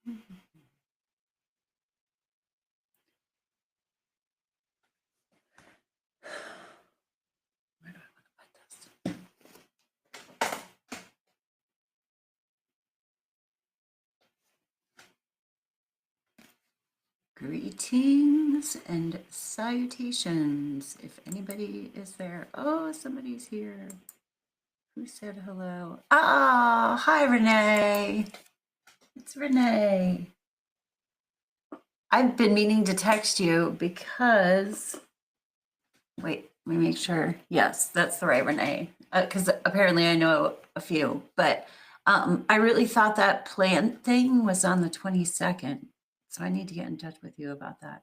Where do I want to put this? Greetings and salutations. If anybody is there. Oh, somebody's here. Who said hello? Ah, hi, Renee. It's Renee. I've been meaning to text you because, wait, let me make sure. Yes, that's the right Renee. Because apparently I know a few, but I really thought that plant thing was on the 22nd. So I need to get in touch with you about that.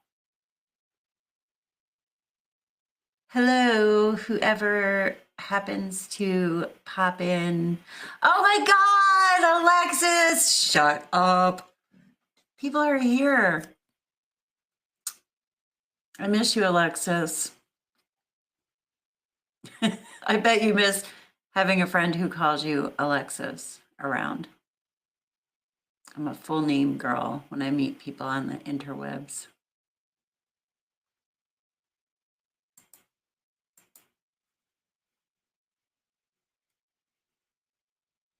Hello, whoever happens to pop in. Oh my God, Alexis, shut up. People are here. I miss you, Alexis. I bet you miss having a friend who calls you Alexis around. I'm a full name girl when I meet people on the interwebs.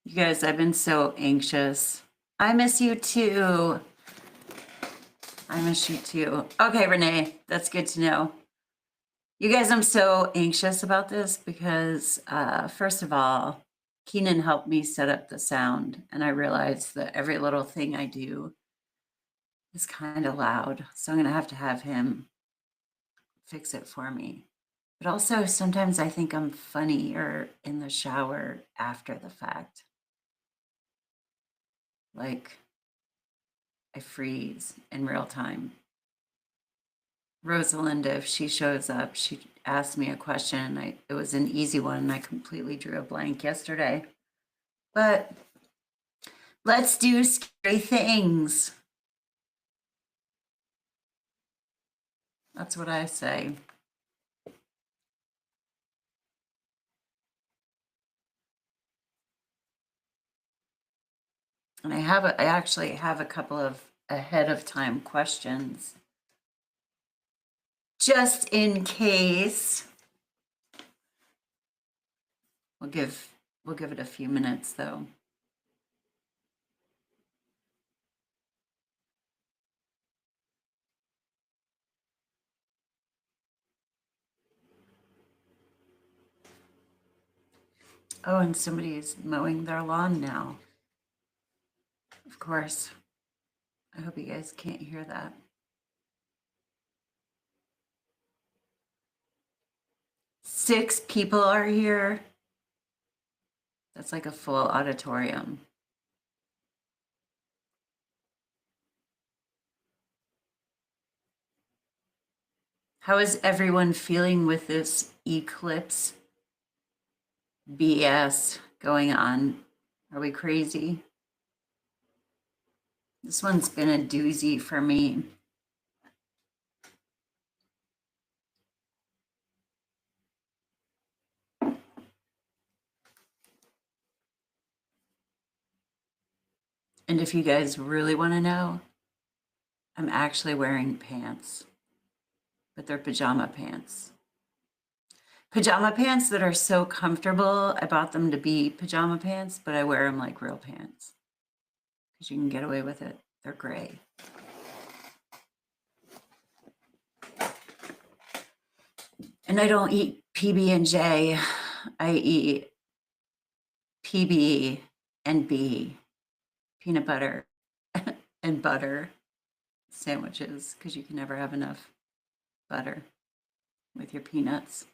You guys, I've been so anxious. I miss you too. I miss you too. Okay, Renee, that's good to know. You guys, I'm so anxious about this because, first of all, Keenan helped me set up the sound, and I realized that every little thing I do is kind of loud. So I'm going to have him fix it for me. But also, sometimes I think I'm funnier in the shower after the fact. Like, I freeze in real time. Rosalind, if she shows up, she asked me a question. It was an easy one, and I completely drew a blank yesterday. But let's do scary things. That's what I say. And I actually have a couple of ahead of time questions. Just in case. We'll give it a few minutes though. Oh, and somebody's mowing their lawn now. Of course. I hope you guys can't hear that. Six people are here. That's like a full auditorium. How is everyone feeling with this eclipse BS going on? Are we crazy? This one's been a doozy for me. And if you guys really want to know, I'm actually wearing pants, but they're pajama pants. Pajama pants that are so comfortable. I bought them to be pajama pants, but I wear them like real pants because you can get away with it. They're gray. And I don't eat PB&J. I eat PB and B, peanut butter and butter sandwiches because you can never have enough butter with your peanuts.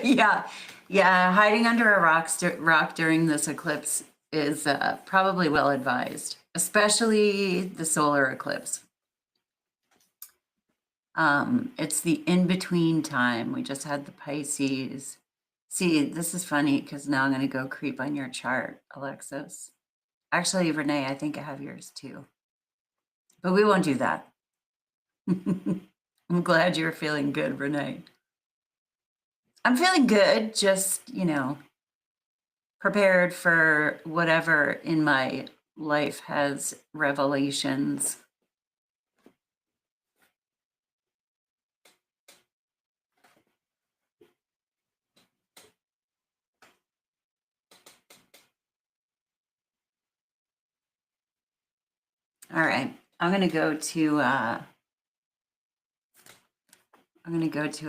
Yeah, yeah. Hiding under a rock during this eclipse is probably well advised, especially the solar eclipse. It's the in-between time. We just had the Pisces. See, this is funny because now I'm going to go creep on your chart, Alexis. Actually, Renee, I think I have yours too. But we won't do that. I'm glad you're feeling good, Renee. I'm feeling good, just, prepared for whatever in my life has revelations. All right, I'm going to go to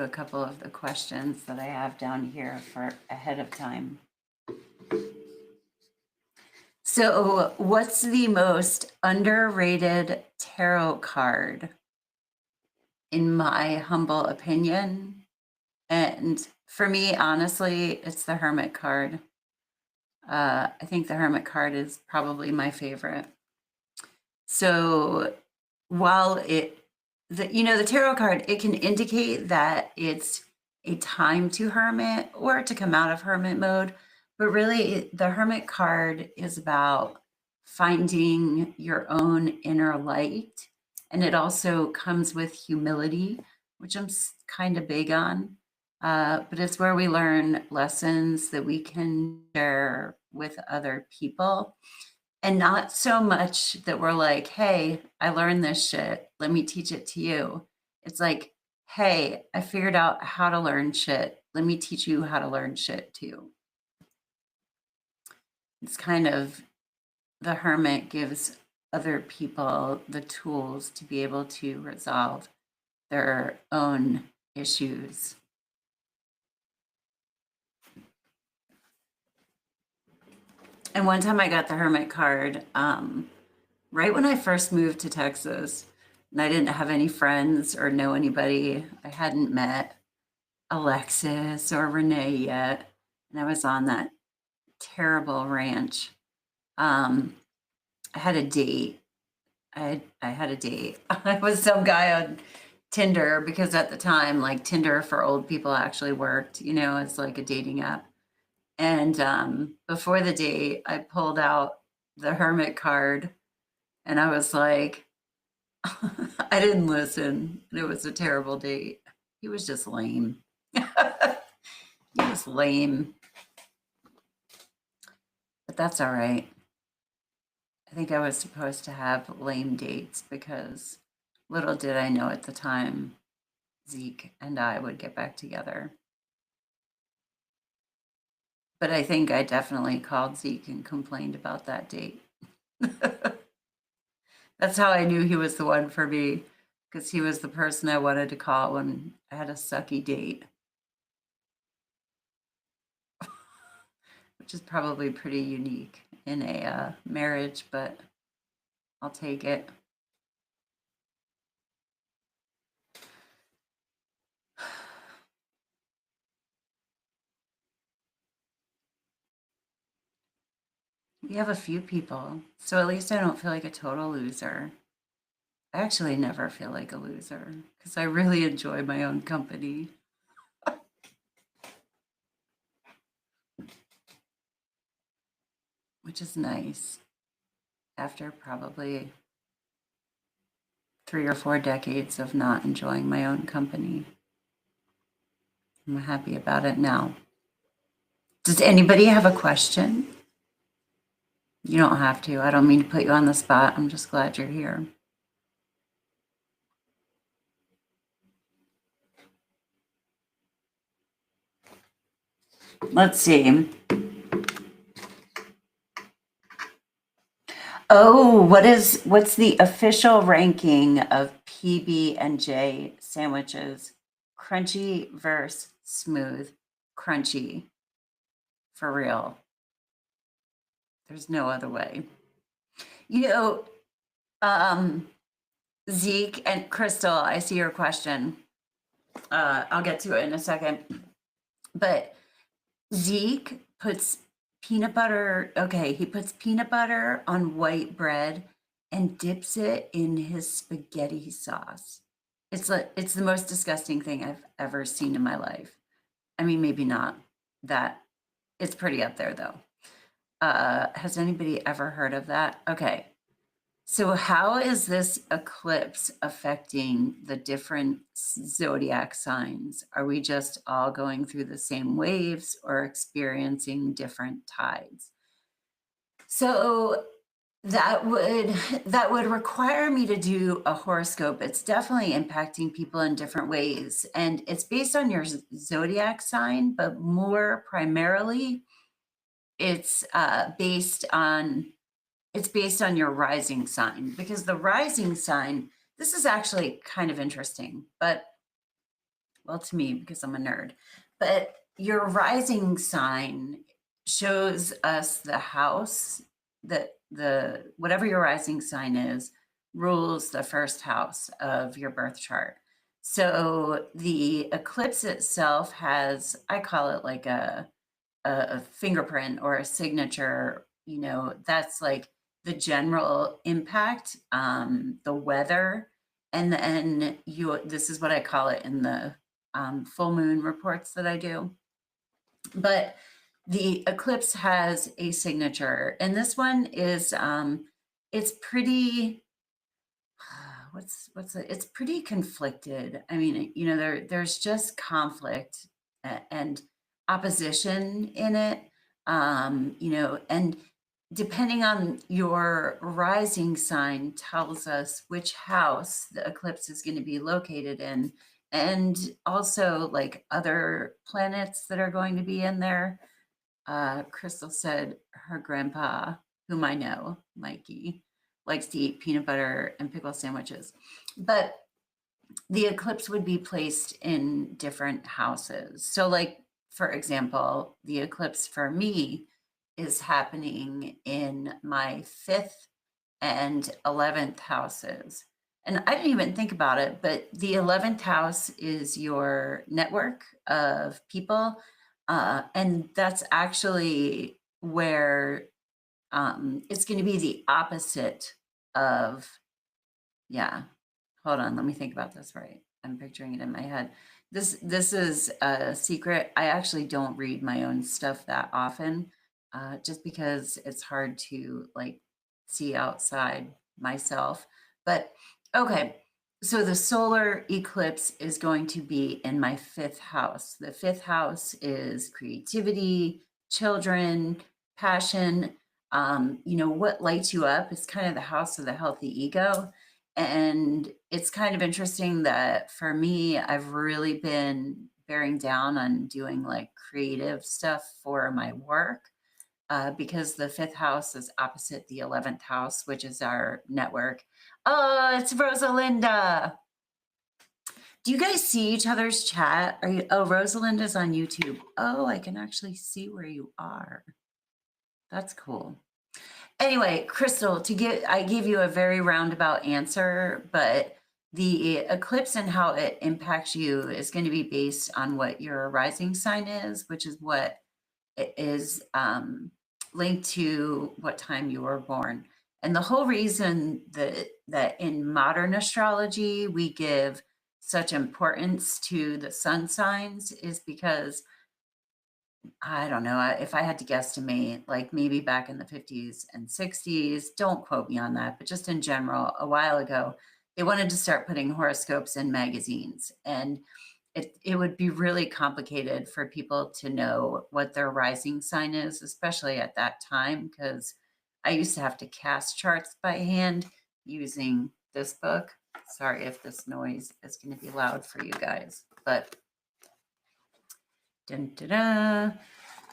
a couple of the questions that I have down here for ahead of time. So, what's the most underrated tarot card, in my humble opinion? And for me, honestly, it's the Hermit card. I think the Hermit card is probably my favorite. So, while the tarot card, it can indicate that it's a time to hermit or to come out of hermit mode. But really, the Hermit card is about finding your own inner light. And it also comes with humility, which I'm kind of big on. But it's where we learn lessons that we can share with other people. And not so much that we're like, hey, I learned this shit. Let me teach it to you. It's like, hey, I figured out how to learn shit. Let me teach you how to learn shit too. It's kind of the Hermit gives other people the tools to be able to resolve their own issues. And one time I got the Hermit card right when I first moved to Texas, and I didn't have any friends or know anybody. I hadn't met Alexis or Renee yet, and I was on that terrible ranch. I had a date. I had a date. I was some guy on Tinder because at the time, like Tinder for old people actually worked. It's like a dating app. And before the date, I pulled out the Hermit card, and I was like, I didn't listen. It was a terrible date. He was just lame. He was lame. But that's all right. I think I was supposed to have lame dates because little did I know at the time Zeke and I would get back together. But I think I definitely called Zeke and complained about that date. That's how I knew he was the one for me, because he was the person I wanted to call when I had a sucky date. Which is probably pretty unique in a marriage, but I'll take it. We have a few people, so at least I don't feel like a total loser. I actually never feel like a loser because I really enjoy my own company. Which is nice after probably 3 or 4 decades of not enjoying my own company. I'm happy about it now. Does anybody have a question? You don't have to. I don't mean to put you on the spot. I'm just glad you're here. Let's see. Oh, what's the official ranking of PB and J sandwiches? Crunchy versus smooth. Crunchy. For real. There's no other way. You know, um, Zeke and Crystal, I see your question. I'll get to it in a second. But Zeke puts peanut butter. Okay, he puts peanut butter on white bread and dips it in his spaghetti sauce. It's the most disgusting thing I've ever seen in my life. I mean, maybe not that. It's pretty up there though. Has anybody ever heard of that? Okay. So how is this eclipse affecting the different zodiac signs? Are we just all going through the same waves or experiencing different tides? So that would require me to do a horoscope. It's definitely impacting people in different ways, and it's based on your zodiac sign, but more primarily it's based on your rising sign, because the rising sign, this is actually kind of interesting, but well, to me, because I'm a nerd, but your rising sign shows us the house that the whatever your rising sign is rules the first house of your birth chart. So the eclipse itself has, I call it like a fingerprint or a signature, that's like the general impact, the weather, and then this is what I call it in the full moon reports that I do. But the eclipse has a signature, and this one is it's pretty what's it? It's pretty conflicted. I mean, there's just conflict and opposition in it. And depending on your rising sign tells us which house the eclipse is going to be located in, and also like other planets that are going to be in there. Crystal said her grandpa, whom I know, Mikey, likes to eat peanut butter and pickle sandwiches. But the eclipse would be placed in different houses. So, like, for example, the eclipse for me is happening in my 5th and 11th houses. And I didn't even think about it, but the 11th house is your network of people. And that's actually where it's going to be the opposite of, yeah. Hold on, let me think about this right. I'm picturing it in my head. This is a secret. I actually don't read my own stuff that often, just because it's hard to like see outside myself. But okay, so the solar eclipse is going to be in my 5th house. The 5th house is creativity, children, passion. What lights you up is kind of the house of the healthy ego. And it's kind of interesting that for me, I've really been bearing down on doing like creative stuff for my work, because the 5th house is opposite the 11th house, which is our network. Oh, it's Rosalinda. Do you guys see each other's chat? Oh, Rosalinda's on YouTube. Oh, I can actually see where you are. That's cool. Anyway, Crystal, I gave you a very roundabout answer, but the eclipse and how it impacts you is going to be based on what your rising sign is, which is what it is linked to what time you were born. And the whole reason that in modern astrology we give such importance to the sun signs is because I don't know. If I had to guesstimate, like maybe back in the 50s and 60s, don't quote me on that, but just in general, a while ago, they wanted to start putting horoscopes in magazines. And it would be really complicated for people to know what their rising sign is, especially at that time, because I used to have to cast charts by hand using this book. Sorry if this noise is going to be loud for you guys, but dun, dun, dun.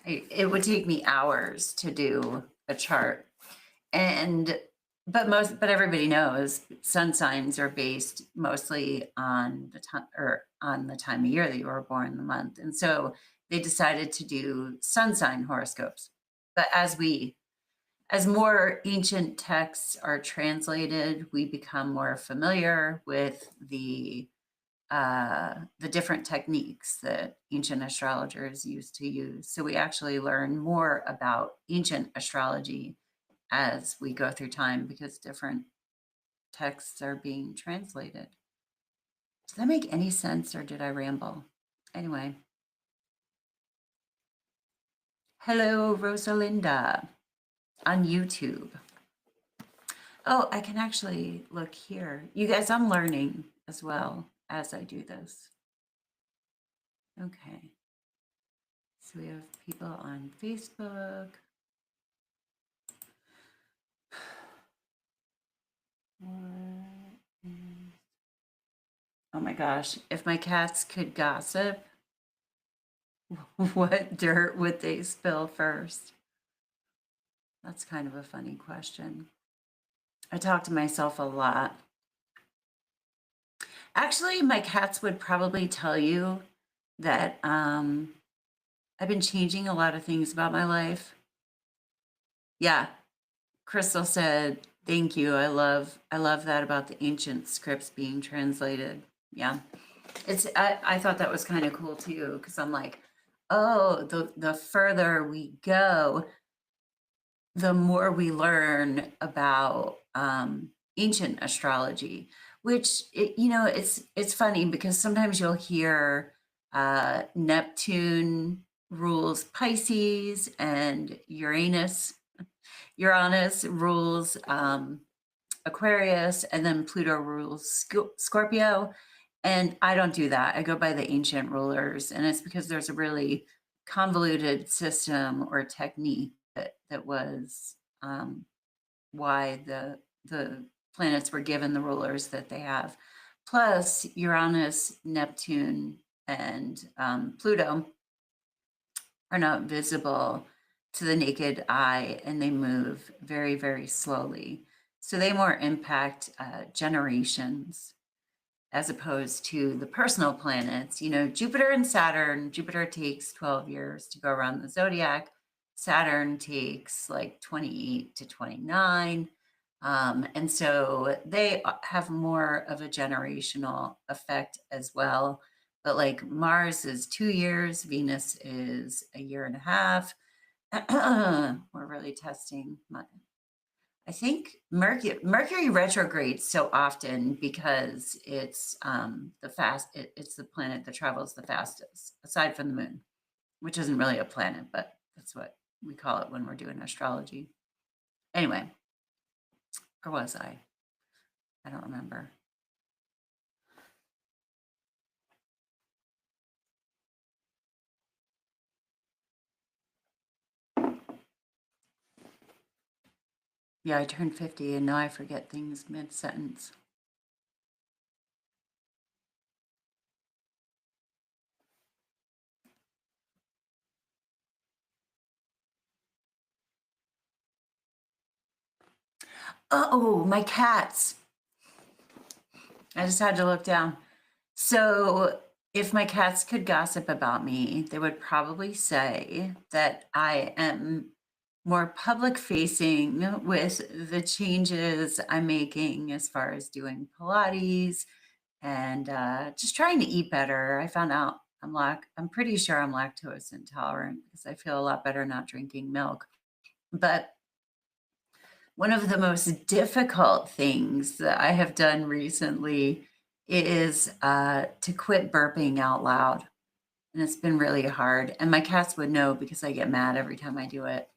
It would take me hours to do a chart. But everybody knows sun signs are based mostly on the time or on the time of year that you were born, the month. And so they decided to do sun sign horoscopes. But as more ancient texts are translated, we become more familiar with the different techniques that ancient astrologers used to use. So we actually learn more about ancient astrology as we go through time because different texts are being translated. Does that make any sense or did I ramble? Anyway. Hello, Rosalinda on YouTube. Oh, I can actually look here. You guys, I'm learning as well as I do this. Okay. So we have people on Facebook. Oh my gosh, if my cats could gossip, what dirt would they spill first? That's kind of a funny question. I talk to myself a lot. Actually, my cats would probably tell you that I've been changing a lot of things about my life. Yeah, Crystal said, "Thank you. I love that about the ancient scripts being translated." Yeah, I thought that was kind of cool too because I'm like, oh, the further we go, the more we learn about ancient astrology. Which it's funny because sometimes you'll hear Neptune rules Pisces and Uranus rules Aquarius, and then Pluto rules Scorpio. And I don't do that. I go by the ancient rulers, and it's because there's a really convoluted system or technique that was why the planets were given the rulers that they have. Plus, Uranus, Neptune, and Pluto are not visible to the naked eye, and they move very, very slowly. So they more impact generations as opposed to the personal planets. Jupiter and Saturn, Jupiter takes 12 years to go around the zodiac. Saturn takes like 28 to 29. And so they have more of a generational effect as well. But like Mars is 2 years, Venus is a year and a half. We're really testing I think Mercury retrogrades so often because it's it's the planet that travels the fastest, aside from the moon, which isn't really a planet, but that's what we call it when we're doing astrology. Anyway, where was I? I don't remember. Yeah, I turned 50 and now I forget things mid-sentence. Oh, my cats. I just had to look down. So if my cats could gossip about me, they would probably say that I am more public facing with the changes I'm making as far as doing Pilates and just trying to eat better. I found out I'm pretty sure I'm lactose intolerant because I feel a lot better not drinking milk. But one of the most difficult things that I have done recently is to quit burping out loud. And it's been really hard. And my cats would know because I get mad every time I do it.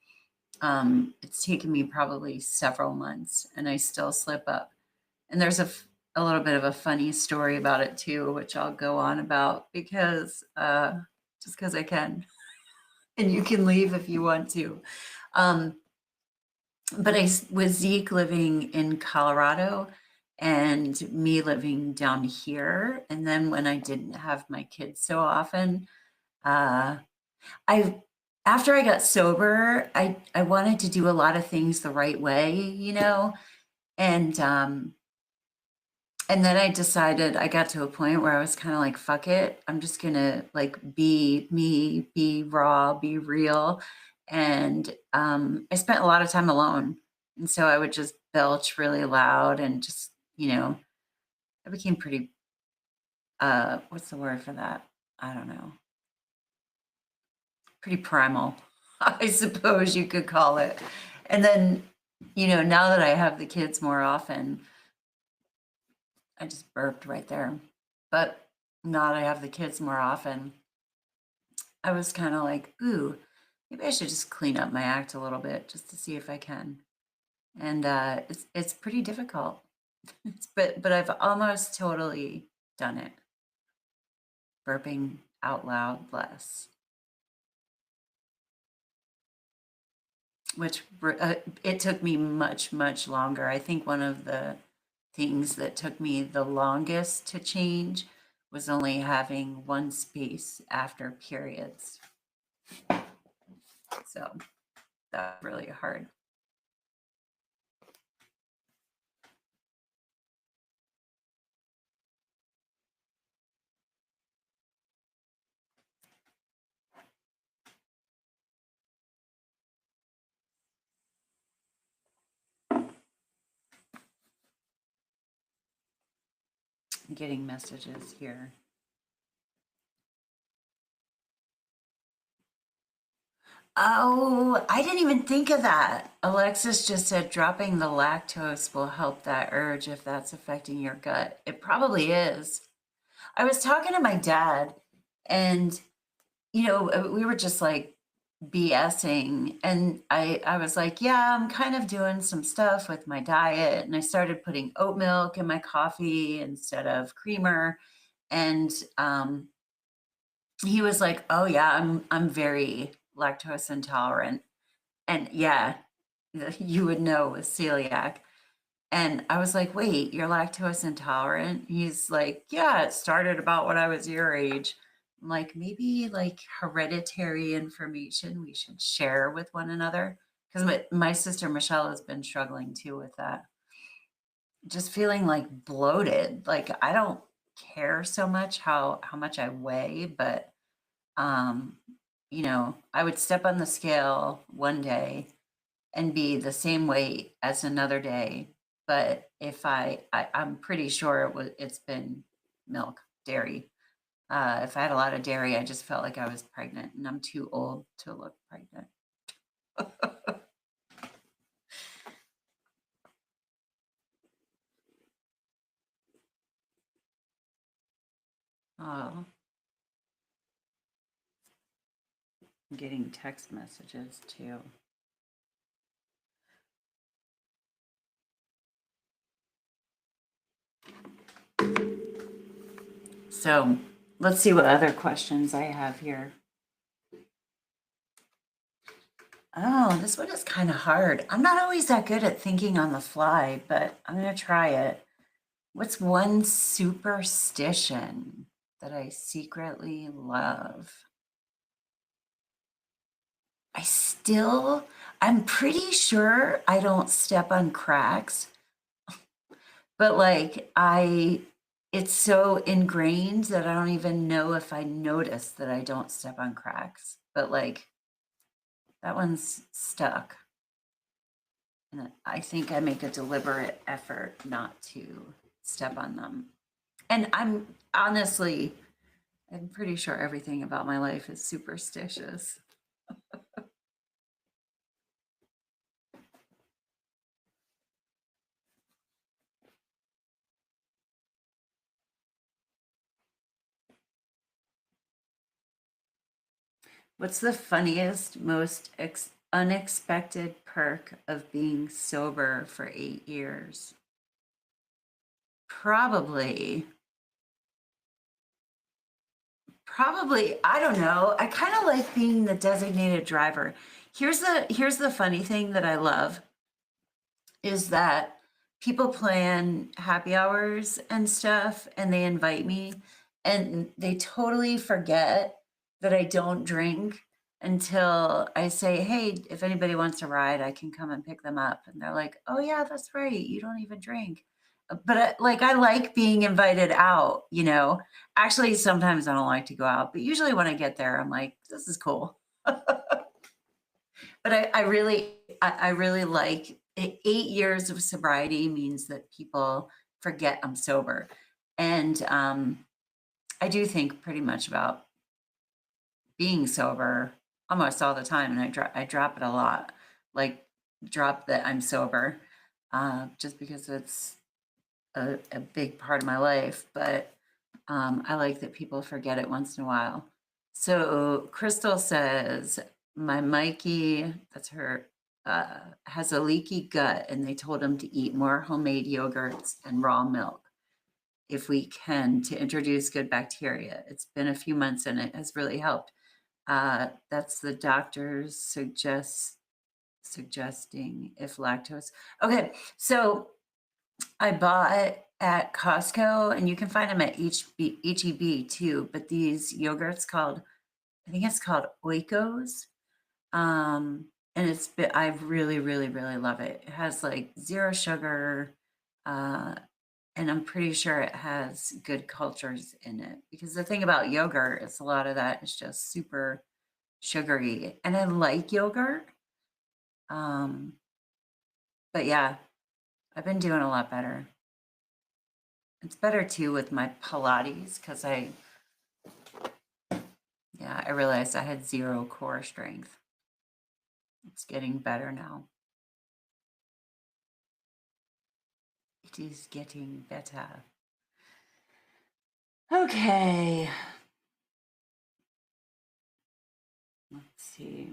It's taken me probably several months and I still slip up. And there's a little bit of a funny story about it too, which I'll go on about because just because I can. And you can leave if you want to. but with Zeke living in Colorado and me living down here, and then when I didn't have my kids so often, uh, I after I got sober, I wanted to do a lot of things the right way, and and then I decided I got to a point where I was kind of like, fuck it. I'm just gonna like be me, be raw, be real. And I spent a lot of time alone. And so I would just belch really loud and just, I became pretty what's the word for that? I don't know. Pretty primal, I suppose you could call it. And then, now that I have the kids more often, I just burped right there. But now that I have the kids more often, I was kind of like, ooh, maybe I should just clean up my act a little bit just to see if I can. And it's pretty difficult. But I've almost totally done it. Burping out loud less, which it took me much, much longer. I think one of the things that took me the longest to change was only having one space after periods. So that's really hard. I'm getting messages here. Oh, I didn't even think of that. Alexis just said dropping the lactose will help that urge if that's affecting your gut. It probably is. I was talking to my dad, and we were just like BSing, and I was like, yeah, I'm kind of doing some stuff with my diet, and I started putting oat milk in my coffee instead of creamer, and he was like, oh yeah, I'm very lactose intolerant, and yeah, you would know with celiac. And I was like, wait, you're lactose intolerant? He's like, yeah, it started about when I was your age. I'm like, maybe like hereditary information we should share with one another. Because my sister Michelle has been struggling too with that. Just feeling like bloated. Like I don't care so much how much I weigh, but um, I would step on the scale one day and be the same weight as another day. But if I'm pretty sure it's been milk, dairy. If I had a lot of dairy, I just felt like I was pregnant, and I'm too old to look pregnant. Oh, I'm getting text messages too. So let's see what other questions I have here. Oh, this one is kind of hard. I'm not always that good at thinking on the fly, but I'm going to try it. What's one superstition that I secretly love? I'm pretty sure I don't step on cracks, but like it's so ingrained that I don't even know if I notice that I don't step on cracks. But like that one's stuck. And I think I make a deliberate effort not to step on them. And I'm pretty sure everything about my life is superstitious. What's the funniest, most unexpected perk of being sober for 8 years? Probably, I don't know. I kind of like being the designated driver. Here's the funny thing that I love. is that people plan happy hours and stuff and they invite me and they totally forget that I don't drink until I say, "Hey, if anybody wants a ride, I can come and pick them up." And they're like, "Oh yeah, that's right. You don't even drink." But like I like being invited out, you know. Actually, sometimes I don't like to go out, but usually when I get there, I'm like, "This is cool." But I really like 8 years of sobriety means that people forget I'm sober. And I do think pretty much about being sober almost all the time. And I drop it a lot, like drop that I'm sober, just because it's a big part of my life. But I like that people forget it once in a while. So Crystal says, my Mikey, that's her, has a leaky gut, and they told him to eat more homemade yogurts and raw milk if we can to introduce good bacteria. It's been a few months and it has really helped. That's the doctors suggesting if lactose. Okay, so I bought at Costco, and you can find them at HEB too, but these yogurts called, I think it's called Oikos. And I really, really, really love it. It has like zero sugar, uh, and I'm pretty sure it has good cultures in it. Because the thing about yogurt is a lot of that is just super sugary, and I like yogurt. Um, but yeah, I've been doing a lot better. It's better too with my Pilates because I realized I had zero core strength. It's getting better now. It is getting better. Okay. Let's see.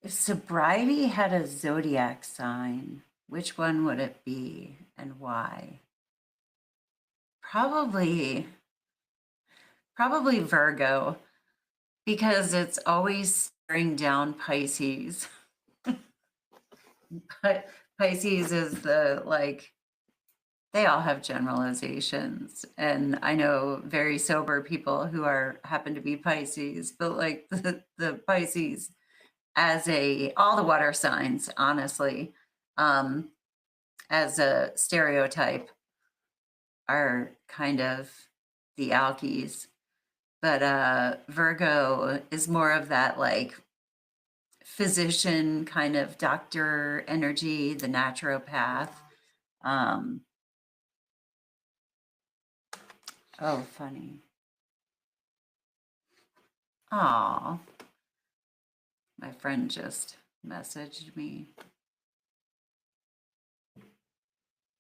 If sobriety had a zodiac sign, which one would it be and why? Probably Virgo, because it's always staring down Pisces. But Pisces is the like, they all have generalizations, and I know very sober people who happen to be Pisces, but like the Pisces as all the water signs, honestly, um, as a stereotype, are kind of the alkies. But Virgo is more of that like physician kind of doctor energy, the naturopath. Um, oh, funny. Aw, my friend just messaged me.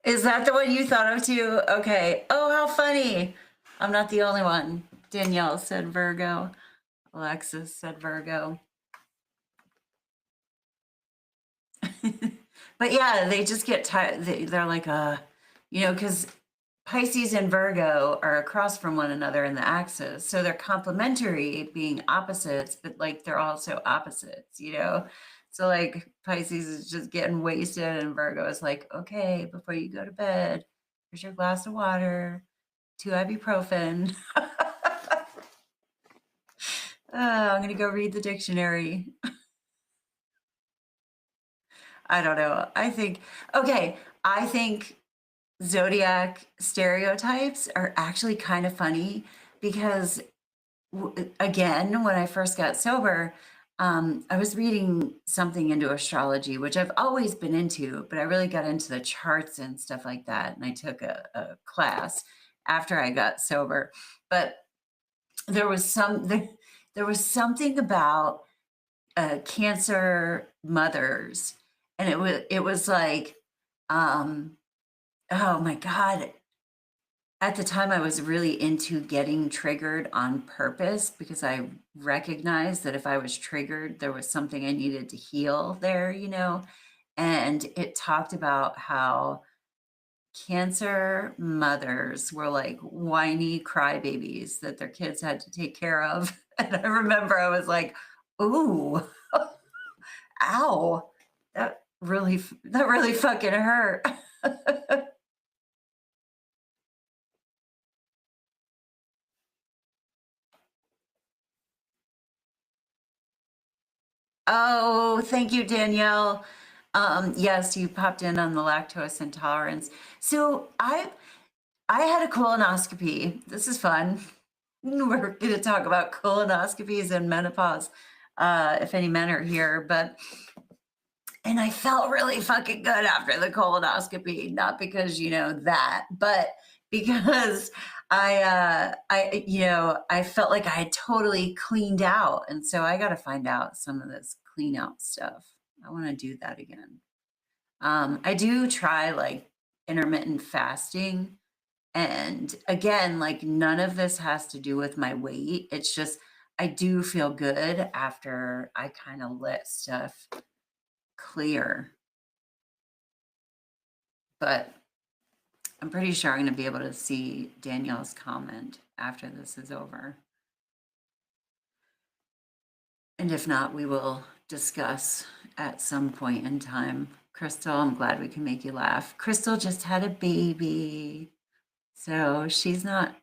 Is that the one you thought of too? Okay. Oh, how funny. I'm not the only one. Danielle said Virgo. Alexis said Virgo. But yeah, they just get tired. They're like, because Pisces and Virgo are across from one another in the axis. So they're complementary, being opposites, but like they're also opposites, you know? So like Pisces is just getting wasted, and Virgo is like, okay, before you go to bed, here's your glass of water, 2 ibuprofen. I'm going to go read the dictionary. I don't know. I think zodiac stereotypes are actually kind of funny because, again, when I first got sober, I was reading something into astrology, which I've always been into, but I really got into the charts and stuff like that. And I took a class after I got sober. But there was there was something about Cancer mothers, and it was like, um, oh my God. At the time, I was really into getting triggered on purpose because I recognized that if I was triggered, there was something I needed to heal there, you know? And it talked about how Cancer mothers were like whiny crybabies that their kids had to take care of. And I remember I was like, ooh, Ow. That really fucking hurt. Oh, thank you, Danielle. Yes, you popped in on the lactose intolerance. So I had a colonoscopy. This is fun. We're going to talk about colonoscopies and menopause, if any men are here. And I felt really fucking good after the colonoscopy, not because, that, but because I felt like I had totally cleaned out. And so I got to find out some of this clean out stuff. I want to do that again. I do try like intermittent fasting. And again, like none of this has to do with my weight. It's just, I do feel good after I kind of let stuff clear. But I'm pretty sure I'm going to be able to see Danielle's comment after this is over. And if not, we will discuss at some point in time. Crystal, I'm glad we can make you laugh. Crystal just had a baby. So she's not,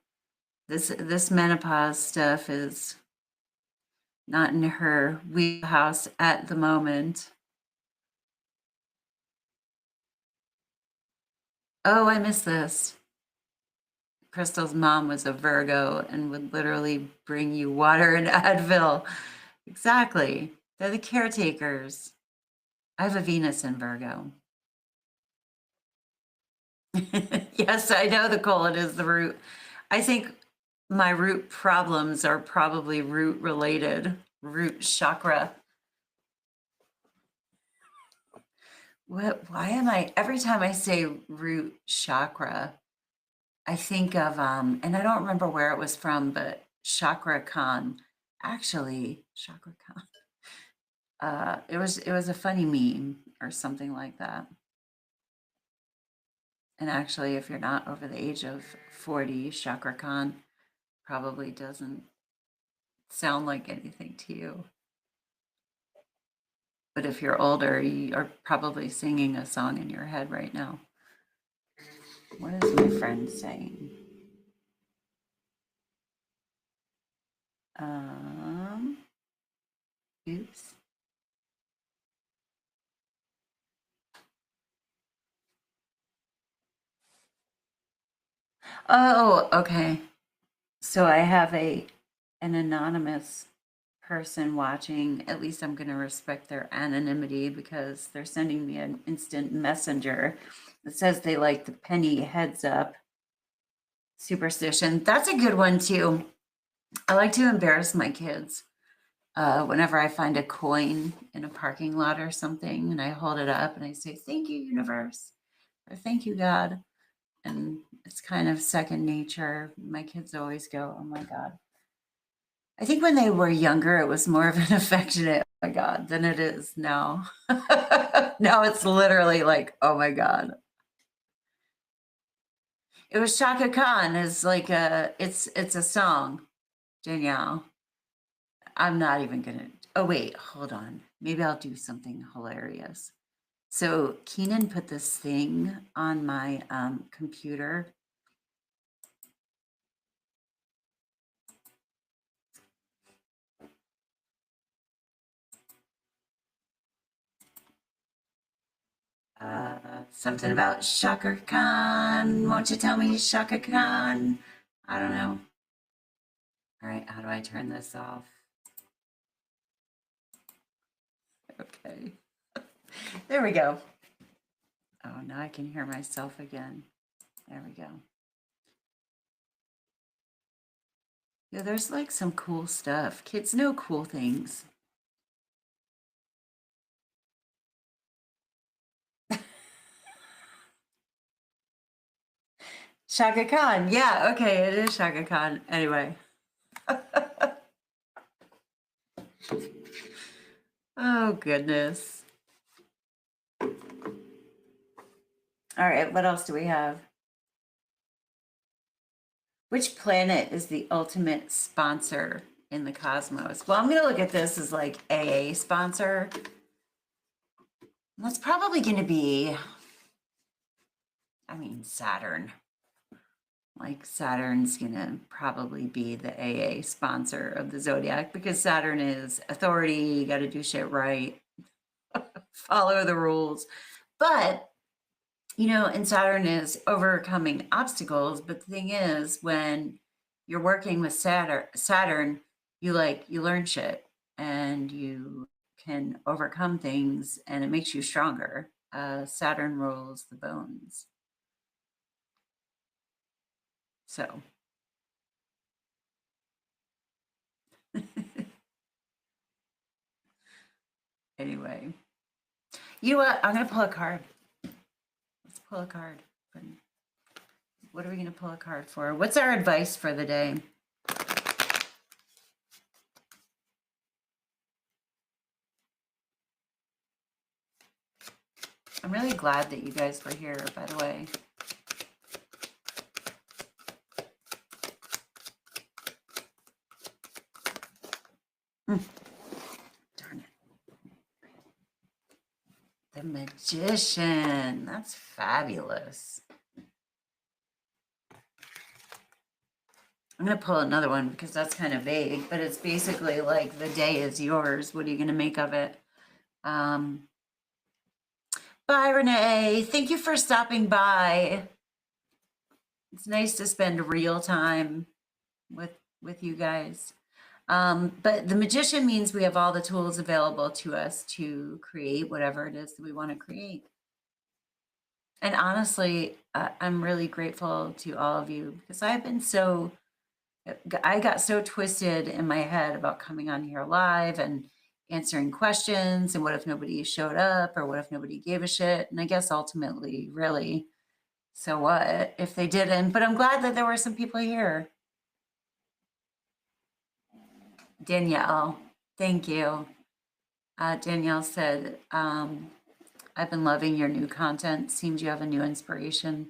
this menopause stuff is not in her wheelhouse at the moment. Oh, I missed this. Crystal's mom was a Virgo and would literally bring you water and Advil. Exactly. They're the caretakers. I have a Venus in Virgo. Yes, I know the colon is the root. I think my root problems are probably root related, root chakra. Why am I, every time I say root chakra, I think of, and I don't remember where it was from, but Chakra Khan, actually, Chakra Khan. It was a funny meme or something like that. And actually, if you're not over the age of 40, Chakra Khan probably doesn't sound like anything to you. But if you're older, you are probably singing a song in your head right now. What is my friend saying? Oops. Oh, okay. So I have an anonymous person watching. At least I'm going to respect their anonymity because they're sending me an instant messenger that says they like the penny heads up superstition. That's a good one too. I like to embarrass my kids. Whenever I find a coin in a parking lot or something and I hold it up and I say, "Thank you, universe," or "Thank you, God." And it's kind of second nature. My kids always go, "Oh my God." I think when they were younger, it was more of an affectionate, "Oh my God," than it is now. Now it's literally like, "Oh my God." It was Shaka Khan. It's like it's a song, Danielle. I'm not even gonna. Oh wait, hold on. Maybe I'll do something hilarious. So Keenan put this thing on my computer. Something about Shaka Khan. Won't you tell me Shaka Khan? I don't know. All right, how do I turn this off? Okay. There we go. Oh, now I can hear myself again. There we go. Yeah, there's like some cool stuff. Kids know cool things. Shaka Khan. Yeah, okay, it is Shaka Khan. Anyway. Oh, goodness. All right, what else do we have? Which planet is the ultimate sponsor in the cosmos? Well, I'm going to look at this as like AA sponsor. That's probably going to be, I mean, Saturn. Like Saturn's going to probably be the AA sponsor of the zodiac because Saturn is authority. You got to do shit right, follow the rules. But, you know, and Saturn is overcoming obstacles. But the thing is, when you're working with Saturn, you learn shit and you can overcome things and it makes you stronger. Saturn rules the bones. So anyway, you know what? I'm going to pull a card. Let's pull a card. What are we going to pull a card for? What's our advice for the day? I'm really glad that you guys were here, by the way. Darn it. The Magician. That's fabulous. I'm going to pull another one because that's kind of vague, but it's basically like the day is yours. What are you going to make of it? Bye, Renee. Thank you for stopping by. It's nice to spend real time with you guys. But the Magician means we have all the tools available to us to create whatever it is that we want to create. And honestly, I'm really grateful to all of you because I got so twisted in my head about coming on here live and answering questions and what if nobody showed up or what if nobody gave a shit. And I guess ultimately, really, so what if they didn't? But I'm glad that there were some people here. Danielle, thank you. Danielle said, I've been loving your new content. Seems you have a new inspiration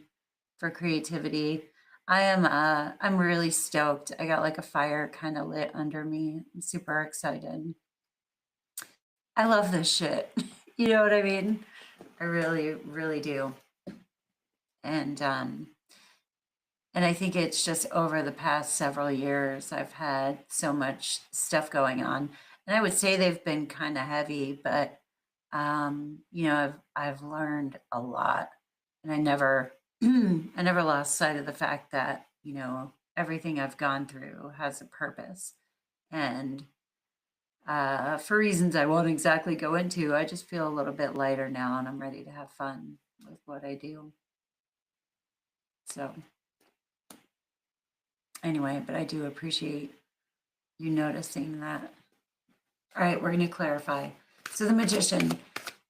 for creativity. I'm really stoked. I got like a fire kind of lit under me. I'm super excited. I love this shit. You know what I mean? I really, really do. And I think it's just over the past several years, I've had so much stuff going on. And I would say they've been kind of heavy, but you know, I've learned a lot. And I never I never lost sight of the fact that, you know, everything I've gone through has a purpose. And for reasons I won't exactly go into, I just feel a little bit lighter now and I'm ready to have fun with what I do. So anyway, but I do appreciate you noticing that. All right, we're going to clarify. So the Magician,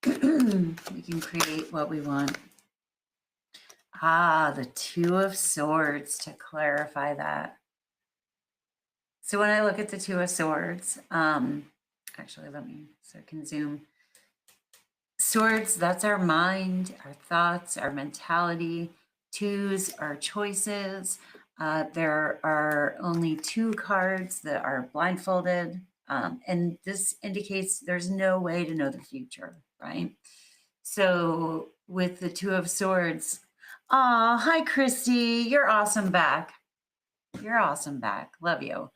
we can create what we want. The Two of Swords to clarify that. So when I look at the Two of Swords, actually, so I can zoom. Swords, that's our mind, our thoughts, our mentality. Twos are choices. There are only two cards that are blindfolded. And this indicates there's no way to know the future, right? So with the Two of Swords, hi, Christy. You're awesome back. You're awesome back. Love you.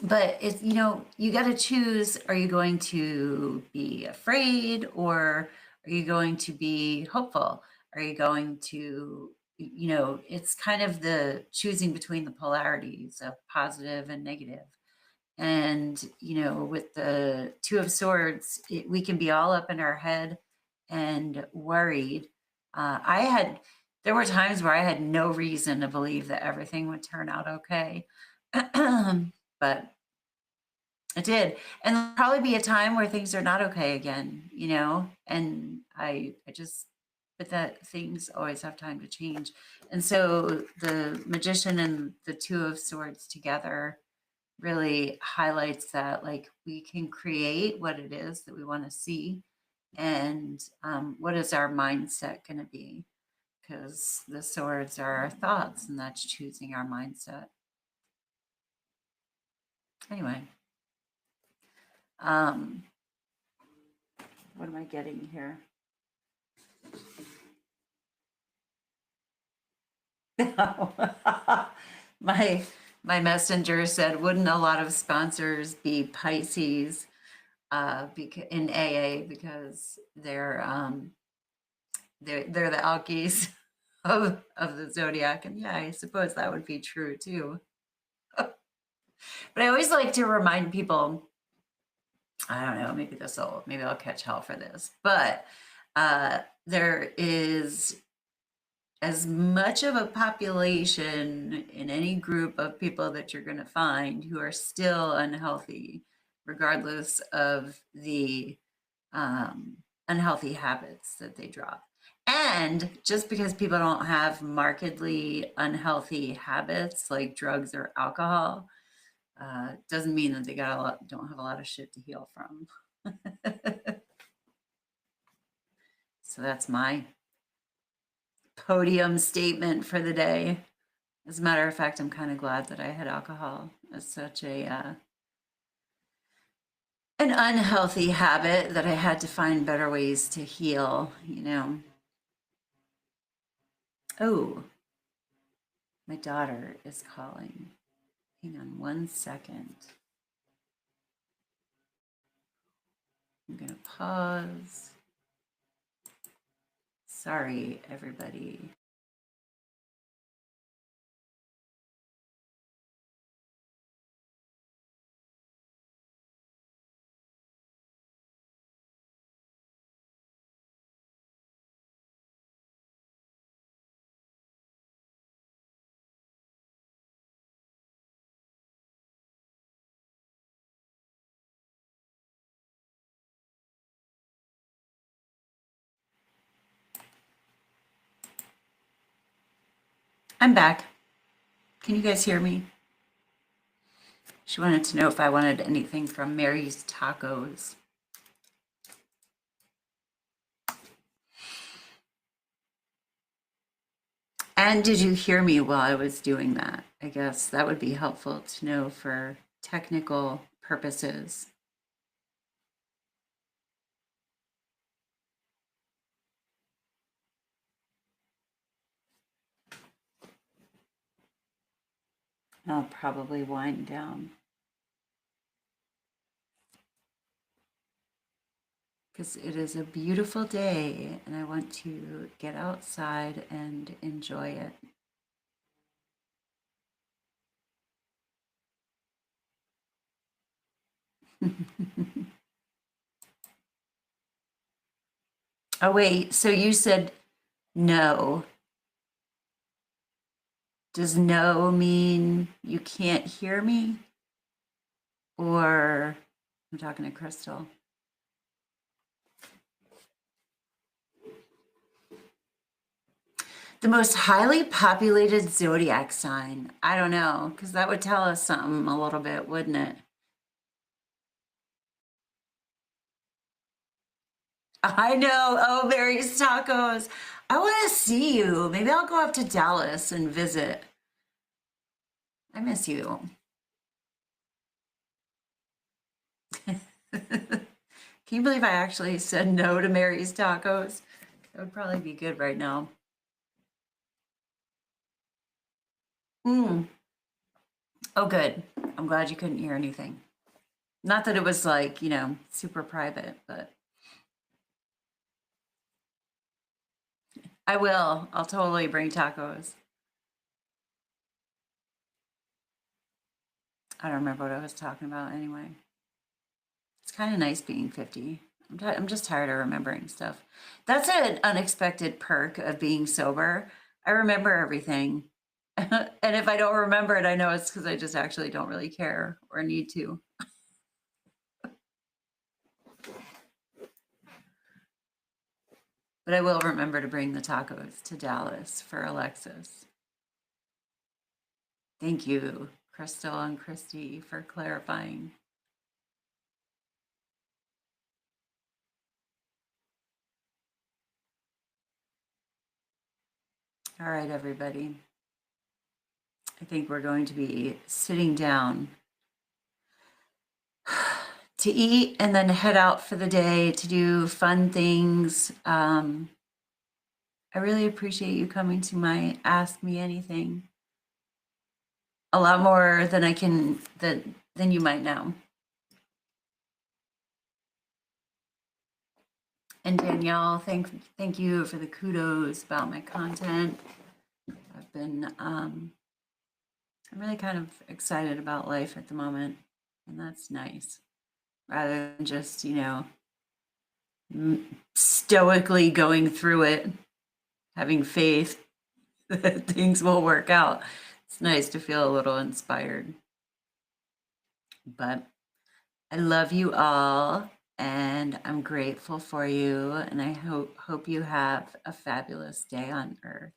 But it's, you know, you got to choose, are you going to be afraid or are you going to be hopeful? Are you going to, you know, it's kind of the choosing between the polarities of positive and negative. And, you know, with the Two of Swords, we can be all up in our head and worried. There were times where I had no reason to believe that everything would turn out okay. But it did. And there'll probably be a time where things are not okay again, you know? And but that things always have time to change. And so the Magician and the Two of Swords together really highlights that, like, we can create what it is that we want to see. And what is our mindset going to be? Because the swords are our thoughts, and that's choosing our mindset. Anyway, What am I getting here? My messenger said, wouldn't a lot of sponsors be Pisces in AA because they're the alkies of the zodiac? And yeah, I suppose that would be true too. But I always like to remind people, I don't know, maybe I'll catch hell for this, but there is as much of a population in any group of people that you're going to find who are still unhealthy, regardless of the unhealthy habits that they drop. And just because people don't have markedly unhealthy habits like drugs or alcohol, doesn't mean that they don't have a lot of shit to heal from. So that's my podium statement for the day. As a matter of fact, I'm kind of glad that I had alcohol as such an unhealthy habit that I had to find better ways to heal, you know. Oh, my daughter is calling. Hang on 1 second. I'm going to pause. Sorry, everybody. I'm back. Can you guys hear me? She wanted to know if I wanted anything from Mary's Tacos. And did you hear me while I was doing that? I guess that would be helpful to know for technical purposes. I'll probably wind down because it is a beautiful day and I want to get outside and enjoy it. Oh, wait, so you said no. Does no mean you can't hear me? Or I'm talking to Crystal. The most highly populated zodiac sign. I don't know, because that would tell us something a little bit, wouldn't it? I know. Oh, Mary's Tacos. I want to see you. Maybe I'll go up to Dallas and visit. I miss you. Can you believe I actually said no to Mary's Tacos? That would probably be good right now. Mm. Oh, good. I'm glad you couldn't hear anything. Not that it was like, you know, super private, but I will. I'll totally bring tacos. I don't remember what I was talking about anyway. It's kind of nice being 50. I'm just tired of remembering stuff. That's an unexpected perk of being sober. I remember everything. And if I don't remember it, I know it's because I just actually don't really care or need to. But I will remember to bring the tacos to Dallas for Alexis. Thank you, Crystal and Christy, for clarifying. All right, everybody. I think we're going to be sitting down to eat and then head out for the day to do fun things. I really appreciate you coming to my Ask Me Anything. A lot more than than you might know. And Danielle, thank you for the kudos about my content. I've been I'm really kind of excited about life at the moment, and that's nice. Rather than just, stoically going through it, having faith that things will work out. It's nice to feel a little inspired. But I love you all, and I'm grateful for you, and I hope you have a fabulous day on Earth.